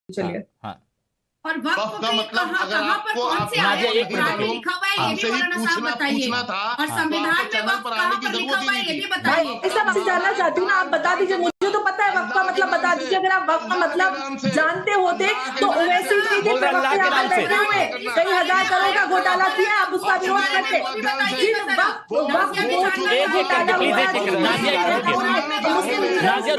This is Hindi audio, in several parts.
चलिए। हाँ। और वक्त का मतलब अगर आपको नाज़िया एक मिनट लिखा हुआ है ये भी मौलाना साहब बताइए। पूछना था और संविधान में चैनल वक्त पर आने कहाँ की पर लिखा जरूरत हुआ ही है ये नहीं भी थी। बताइए। ऐसा मैं जानना चाहती हूँ ना, आप बता दीजिए। मुझे तो पता है वक्त का मतलब, बता दीजिए। अगर आप वक्त का मतलब जानते होते तो ओवैसी जी के बोल रहे प्रवक्ता अल्लाह के यहाँ नाम पर से। बैठे हुए कई हजार करोड़ का घोटाला किया, आप उसका विरोध करते। जिन वक्त घोटाला हुआ है, नाज़िया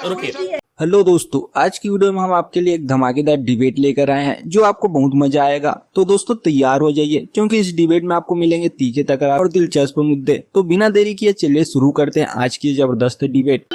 रुकिए। हेलो दोस्तों, आज की वीडियो में हम आपके लिए एक धमाकेदार डिबेट लेकर आए हैं जो आपको बहुत मजा आएगा। तो दोस्तों तैयार हो जाइए, क्योंकि इस डिबेट में आपको मिलेंगे तीखे तकरार और दिलचस्प मुद्दे। तो बिना देरी किए चलिए शुरू करते हैं आज की जबरदस्त डिबेट।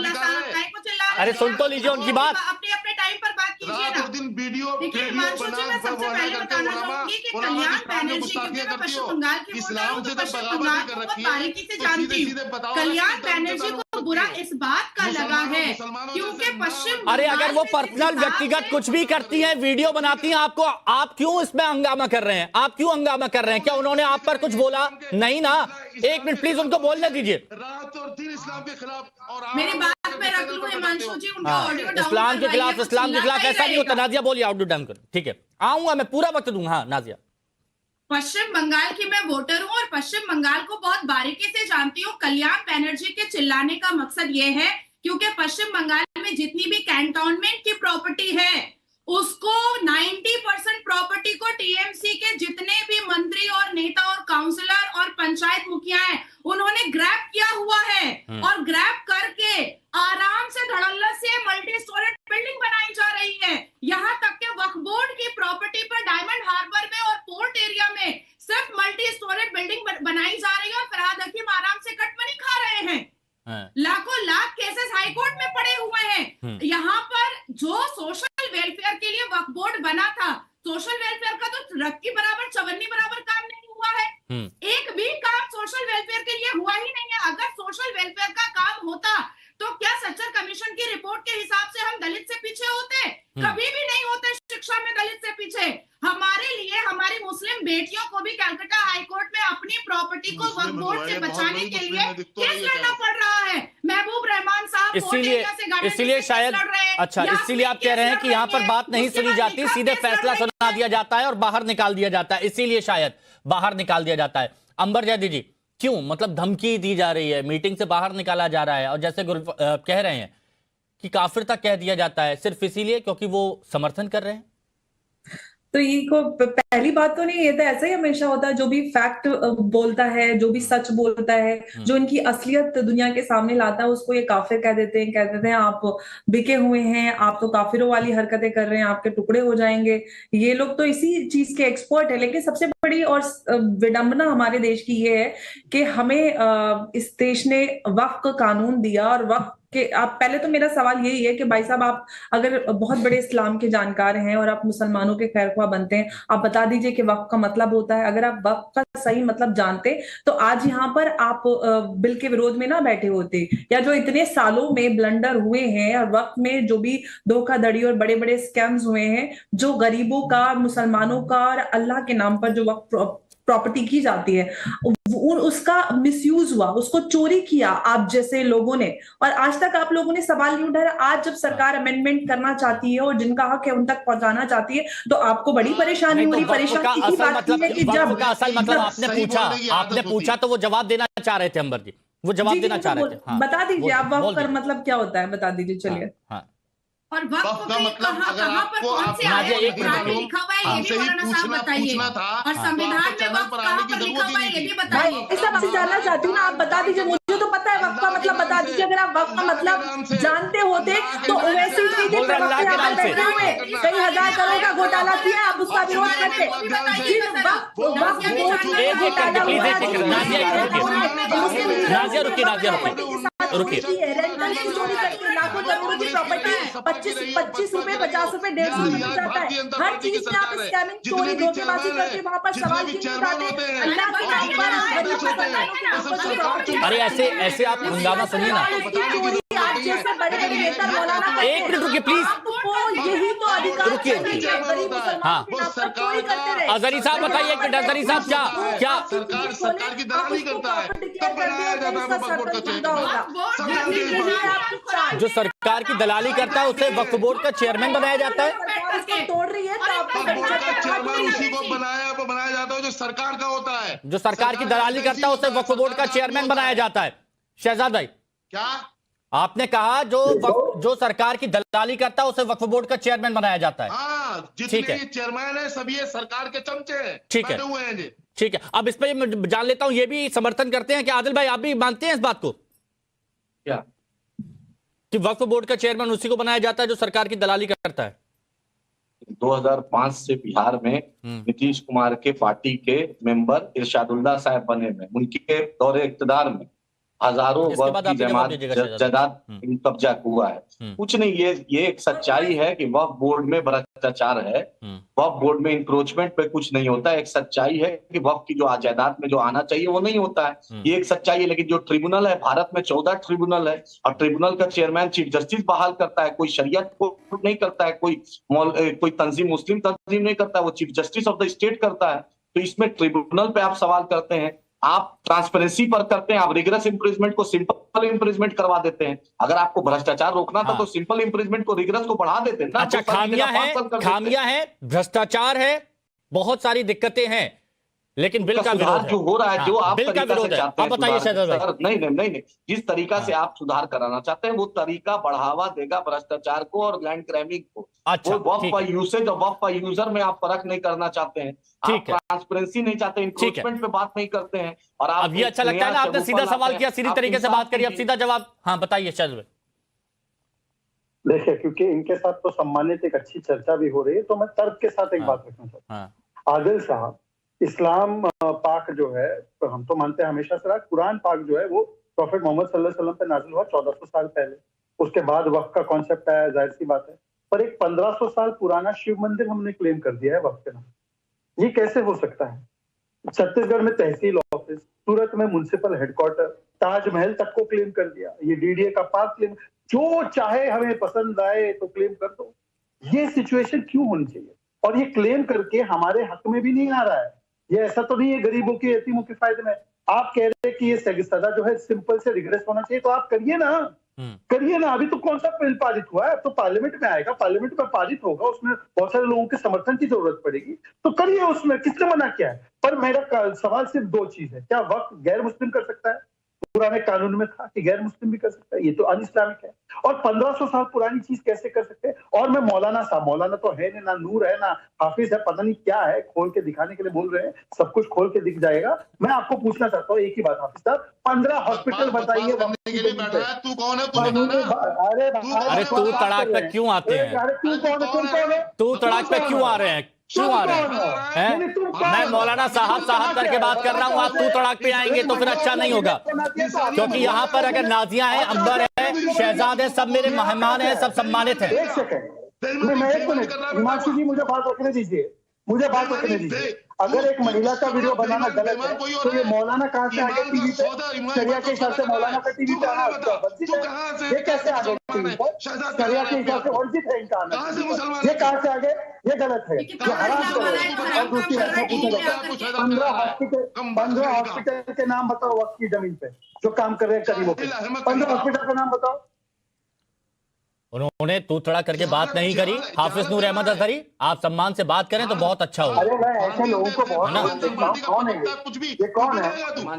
अरे सुन तो लीजिए उनकी बात। अपने अपने टाइम पर बात कीजिए रात ना। और दिन वीडियो देखिए हिमांशु जी, मैं सबसे पहले बताना चाहूंगी कि कल्याण बैनर्जी क्योंकि मैं पश्चिम बंगाल की इस्लाम से पश्चिम बगावत बंगाल ही कर को रखी बारीकी से है, तो जानती सीधे हूँ। बताओ कल्याण कि बैनर्जी को बुरा इस बात का लगा है क्योंकि पश्चिम अरे अगर वो पर्सनल व्यक्तिगत कुछ भी करती हैं, वीडियो बनाती हैं, आपको आप क्यों इसमें हंगामा कर रहे हैं? आप क्यों हंगामा कर रहे हैं? क्या उन्होंने आप पर कुछ बोला? नहीं ना। एक मिनट प्लीज उनको बोलने दीजिए। रात और दिन इस्लाम के खिलाफ और मेरी बात में रख लूं हिमांशु जी, उनका ऑडियो डाउन इस्लाम के खिलाफ ऐसा नहीं होता। रहेगा। नाज़िया बोलिए, ऑडियो डाउन करो। ठीक है, आऊंगा, मैं पूरा वक्त दूंगा। हाँ नाज़िया। पश्चिम बंगाल की मैं वोटर हूं और पश्चिम बंगाल को बहुत बारीकी से जानती हूँ। कल्याण बैनर्जी के चिल्लाने का मकसद ये है क्योंकि पश्चिम बंगाल में जितनी भी कैंटोनमेंट की प्रॉपर्टी है उसको 90% प्रॉपर्टी को टीएमसी के जितने भी मंत्री और नेता और काउंसलर और पंचायत मुखिया हैं उन्होंने ग्रैब किया हुआ है और ग्रैब करके आराम से धड़ल्ला से मल्टी स्टोरेज बिल्डिंग बनाई जा रही है। यहाँ तक के वक्फ बोर्ड की प्रॉपर्टी पर डायमंड हार्बर में और पोर्ट एरिया में सिर्फ मल्टी स्टोरेज बिल्डिंग बनाई जा रही है और फरहाद हकीम आराम से कटमनी खा रहे हैं। लाखों लाख केसेस हाईकोर्ट में पड़े हुए हैं। यहाँ पर जो सोशल वेलफेयर के लिए वक्फ बोर्ड बना था, सोशल वेलफेयर का तो रक्की बराबर चवन्नी बराबर काम नहीं हुआ है। एक भी काम सोशल वेलफेयर के लिए हुआ ही नहीं है। अगर सोशल वेलफेयर का काम होता तो क्या सच्चर कमीशन की रिपोर्ट के हिसाब से हम दलित से पीछे होते? कभी भी नहीं होते। शिक्षा में दलित से पीछे हमारे लिए हमारी मुस्लिम बेटियों को भी कलकत्ता हाईकोर्ट में अपनी प्रॉपर्टी को वक्फ बोर्ड से बचाने के लिए केस लड़ना पड़ रहा है। महबूब रहमान साहब इसीलिए शायद अच्छा इसलिए आप कह रहे हैं कि यहाँ पर बात नहीं सुनी जाती, सीधे फैसला सुना दिया जाता है और बाहर निकाल दिया जाता है। इसीलिए शायद बाहर निकाल दिया जाता है। अंबर जयदी जी, क्यों? मतलब धमकी दी जा रही है, मीटिंग से बाहर निकाला जा रहा है और जैसे कह रहे हैं कि काफिर तक कह दिया जाता है, सिर्फ इसीलिए क्योंकि वो समर्थन कर रहे हैं। तो ये को पहली बात तो नहीं, ये तो ऐसा ही हमेशा होता है। जो भी फैक्ट बोलता है, जो भी सच बोलता है, जो इनकी असलियत दुनिया के सामने लाता है, उसको ये काफिर कह देते हैं आप बिके हुए हैं, आप तो काफिरों वाली हरकतें कर रहे हैं, आपके टुकड़े हो जाएंगे। ये लोग तो इसी चीज के एक्सपर्ट है। लेकिन सबसे बड़ी और विडंबना हमारे देश की ये है कि हमें इस देश ने वक्फ कानून दिया और वक्फ कि आप पहले तो मेरा सवाल यही है कि भाई साहब, आप अगर बहुत बड़े इस्लाम के जानकार हैं और आप मुसलमानों के खैरख्वाह बनते हैं, आप बता दीजिए कि वक्फ का मतलब होता है। अगर आप वक्फ का सही मतलब जानते तो आज यहाँ पर आप बिल के विरोध में ना बैठे होते, या जो इतने सालों में ब्लंडर हुए हैं और वक्फ में जो भी धोखाधड़ी और बड़े बड़े स्कैम्स हुए हैं, जो गरीबों का, मुसलमानों का और अल्लाह के नाम पर जो वक्फ प्रॉपर्टी की जाती है, उसका मिसयूज हुआ, उसको चोरी किया आप जैसे लोगों ने, और आज तक आप लोगों ने सवाल नहीं उठाया। आज जब सरकार अमेंडमेंट करना चाहती है और जिनका हक है उन तक पहुंचाना चाहती है तो आपको बड़ी परेशानी हो रही। परेशानी की बात है कि जब असल मतलब आपने पूछा तो वो जवाब देना चाह रहे थे। अंबर जी वो जवाब देना चाह रहे थे। बता दीजिए आप वक्फ का मतलब क्या होता है, बता दीजिए। चलिए। और वक्त का मतलब कहाँ पर कौन से आया लिखा हुआ है ये भी मौलाना साहब बताइए। और संविधान में वक्त कहाँ पर लिखा हुआ है ये भी बताइए। ऐसा मैं जानना चाहती हूँ ना, आप बता दीजिए। मुझे तो पता है वक्त का मतलब, बता दीजिए। अगर आप वक्त का मतलब जानते होते तो ओवैसी जी के प्रवक्ता यहाँ पर बैठे हुए कई हजार करोड़ का घोटाला किया, आप उसका विरोध करते। लाखों करोड़ों की प्रॉपर्टी 25 रुपए, 50 रुपए, 150 रुपए मिल जाता है। हर चीज में आप स्कैमिंग, चोरी, धोखेबाजी करके वहां पर सवाल क्यों नहीं उठाते? अल्लाह के नाम पर, गरीब मुसलमानों के नाम पर। अरे ऐसे आप हंगामा सुनिए ना। बच्चे से बड़े बड़े नेता मौलाना एक मिनट रुकिए प्लीज। यही तो अधिकार रुकिए। हाँ। अजहरी साहब बताइए कि अजहरी साहब क्या सरकार की दलाली करता है, तब बनाया जाता है वक्फ बोर्ड का चेयरमैन। जो सरकार की दलाली करता है उसे वक्फ बोर्ड का चेयरमैन बनाया जाता है। तोड़ रही है वक्फ बोर्ड का चेयरमैन उसी को बनाया जाता है जो सरकार का होता है। जो सरकार की दलाली करता है उसे वक्फ बोर्ड का चेयरमैन बनाया जाता है। शहजाद भाई, क्या आपने कहा जो सरकार की दलाली करता है उसे वक्फ बोर्ड का चेयरमैन बनाया जाता है। हाँ, जितने ये चेयरमैन है सब ये सरकार के चमचे हैं, ठीक है, बैठे हुए हैं जी। ठीक है। अब इस पे मैं जान लेता हूं, ये भी समर्थन करते हैं कि आदिल भाई, आप भी मानते हैं इस बात को क्या कि वक्फ बोर्ड का चेयरमैन उसी को बनाया जाता है जो सरकार की दलाली करता है? 2005 से बिहार में नीतीश कुमार के पार्टी के मेंबर इरशादुल्लाह साहब बने हुए, उनके दौरे इक्तदार में हजारों वक्फ की जायदाद कब्जा हुआ है। कुछ नहीं, ये एक सच्चाई है कि वक्फ बोर्ड में भ्रष्टाचार है, वक्फ बोर्ड में इंक्रोचमेंट पे कुछ नहीं होता है। एक सच्चाई है कि वक्फ की जो जायदाद में जो आना चाहिए वो नहीं होता है, ये एक सच्चाई है। लेकिन जो ट्रिब्यूनल है, भारत में 14 ट्रिब्यूनल है और ट्रिब्यूनल का चेयरमैन चीफ जस्टिस बहाल करता है, कोई शरीयत कोर्ट नहीं करता है, कोई तंजीम मुस्लिम तंजीम नहीं करता है, वो chief justice of the state करता है। तो इसमें ट्रिब्यूनल पे आप सवाल करते हैं, आप ट्रांसपेरेंसी पर करते हैं, आप रिगरस इम्प्रिजमेंट को सिंपल इम्प्रिजमेंट करवा देते हैं। अगर आपको भ्रष्टाचार रोकना था तो सिंपल इम्प्रिजमेंट को रिगरस को बढ़ा देते हैं ना। अच्छा, खामियां है, भ्रष्टाचार है, बहुत सारी दिक्कतें हैं, लेकिन बिल का विरोध जो हो रहा है, जो आप बिल का विरोध है। आप बताइए शहजाद भाई। नहीं, जिस तरीका से आप सुधार कराना चाहते हैं वो तरीका बढ़ावा देगा भ्रष्टाचार को और लैंड क्रैमिंग को। अच्छा, वक्फ बाय यूसेज और वक्फ बाय यूजर में आप फर्क नहीं करना चाहते हैं, आप ट्रांसपेरेंसी नहीं चाहते, इंक्रोचमेंट पे बात नहीं करते हैं। और आप अब ये अच्छा लगता है ना, आपने सीधा सवाल किया, सीधी तरीके से बात करी, अब सीधा जवाब। हाँ बताइए शहजाद भाई। देखिए, क्योंकि इनके साथ तो सम्मानित एक अच्छी चर्चा भी हो रही है, तो मैं तर्क के साथ एक बात रखना चाहता हूँ। आदिल साहब, इस्लाम पाक जो है, तो हम तो मानते हैं हमेशा से रहा, कुरान पाक जो है वो प्रॉफेट मोहम्मद सल्लल्लाहु अलैहि वसल्लम पे नाजिल हुआ 1400 साल पहले। उसके बाद वक्फ का कॉन्सेप्ट आया, जाहिर सी बात है। पर एक 1500 साल पुराना शिव मंदिर हमने क्लेम कर दिया है वक्फ के नाम। ये कैसे हो सकता है? छत्तीसगढ़ में तहसील ऑफिस, सूरत में म्युनिसिपल हेडक्वार्टर, ताजमहल तक को क्लेम कर दिया। ये डीडीए का पार्क क्लेम, जो चाहे हमें पसंद आए तो क्लेम कर दो। ये सिचुएशन क्यों होनी चाहिए? और ये क्लेम करके हमारे हक में भी नहीं आ रहा है। ये ऐसा तो नहीं है गरीबों के यतीमों के फायदे में। आप कह रहे हैं कि ये सजा जो है सिंपल से रिग्रेस होना चाहिए, तो आप करिए ना, करिए ना। अभी तो कौन सा बिल पारित हुआ है? अब तो पार्लियामेंट में आएगा, पार्लियामेंट में पारित होगा, उसमें बहुत सारे लोगों के समर्थन की जरूरत पड़ेगी, तो करिए, उसमें किसने मना किया है? पर मेरा सवाल सिर्फ दो चीज है, क्या वक्त गैर मुस्लिम कर सकता है? पुराने कानून में था कि गैर मुस्लिम भी कर सकता है, ये तो अन इस्लामिक है। और 1500 साल पुरानी चीज कैसे कर सकते हैं? और मैं मौलाना साहब, मौलाना तो है नहीं, ना नूर है, ना हाफिज है, पता नहीं क्या है, खोल के दिखाने के लिए बोल रहे हैं, सब कुछ खोल के दिख जाएगा। मैं आपको पूछना चाहता हूँ एक ही बात, हाफिज साहब, 15 हॉस्पिटल बताइए। तू कौन है? अरे तू तड़ाक पे क्यों आते हैं? तू तड़ाक पे क्यों आ रहे हैं? क्यों आ रहे हैं? मैं मौलाना साहब करके बात कर रहा हूँ, आप तू तड़ाक पे आएंगे तो फिर अच्छा नहीं होगा। क्योंकि यहाँ पर अगर नाजिया है, अंबर है, शहजाद है, सब मेरे मेहमान हैं, सब सम्मानित हैं। एक सेकंड, मैं एक मिनट, हिमांशु जी मुझे बात रखने दीजिए, मुझे बात रखने दीजिए। अगर एक महिला का वीडियो बनाना गलत है तो ये मौलाना कहाँ से आगे टीवी पे? शरिया के हिसाब से मौलाना का टीवी पे आना वर्जित है? ये कैसे आ गए टीवी पर? शरिया के हिसाब से वर्जित है इनका आना, ये कहाँ से आ गए? ये गलत है, ये हराम करो। और दूसरी बात मैं पूछना चाहता हूँ, 15 हॉस्पिटल के नाम बताओ वक्त की जमीन पे जो काम कर रहे हैं गरीबों पे। 15 हॉस्पिटल का नाम बताओ। उन्होंने तू तड़ा करके बात नहीं करी। हाफिज नूर अहमद अजहरी, आप सम्मान से बात करें तो बहुत अच्छा होगा। अरे मैं ऐसे लोगों को बहुत देखता हूं, कौन है ये कौन है?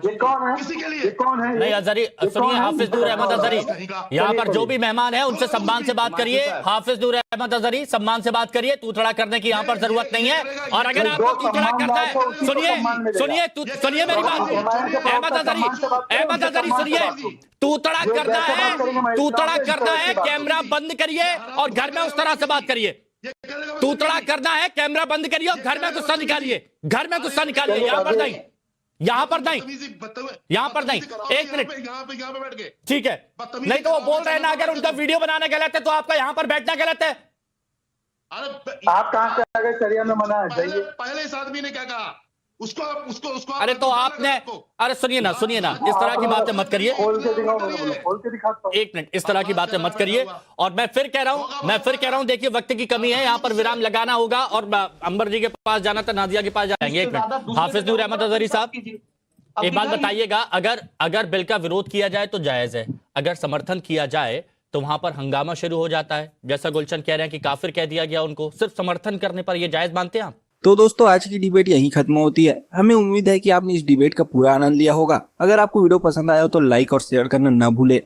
ये कौन है? ये कौन है? नहीं अजहरी, सुनिए, हाफिज नूर अहमद अजहरी, यहाँ पर जो भी मेहमान है उनसे सम्मान से बात करिए। हाफिज नूर अहमद अजहरी, सम्मान से बात करिए, तू तड़ा करने की यहाँ पर जरूरत नहीं है। और अगर आपको तू तड़ा करता है, सुनिए मेरी बात, अहमद अजहरी सुनिए, तू तड़ा करना है, कैमरा बंद करिए और घर में उस तरह से बात करिए। तू तड़ा करना है, कैमरा बंद करिए और घर में गुस्सा निकालिए, घर में गुस्सा निकालिए। यहाँ पर नहीं, यहाँ पर नहीं, यहाँ पर नहीं। एक मिनट, यहाँ पे बैठ के ठीक है, नहीं तो वो बोल रहे हैं ना, अगर उनका वीडियो बनाना गलत है तो आपका यहाँ पर बैठना गलत है। आप कहाँ से आ गए? शरिया में मना है, पहले इस आदमी ने क्या कहा? उसको उसको उसको अरे तो आपने, अरे सुनिए ना, इस तरह की बातें मत करिए। खोल के दिखाओ, खोल के दिखाता हूं। एक मिनट, इस तरह की बातें मत करिए। और मैं फिर कह रहा हूं, देखिए वक्त की कमी है, यहाँ पर विराम लगाना होगा और अंबर जी के पास जाना था, नादिया के पास जाएंगे। एक मिनट, हाफिज नूर अहमद अजहरी साहब, एक बात बताइएगा, अगर बिल का विरोध किया जाए तो जायज है, अगर समर्थन किया जाए तो वहां पर हंगामा शुरू हो जाता है, जैसा गुलशन कह रहे हैं कि काफिर कह दिया गया उनको, सिर्फ समर्थन करने पर, ये जायज मानते हैं आप? तो दोस्तों आज की डिबेट यहीं खत्म होती है। हमें उम्मीद है कि आपने इस डिबेट का पूरा आनंद लिया होगा। अगर आपको वीडियो पसंद आया हो तो लाइक और शेयर करना ना भूले।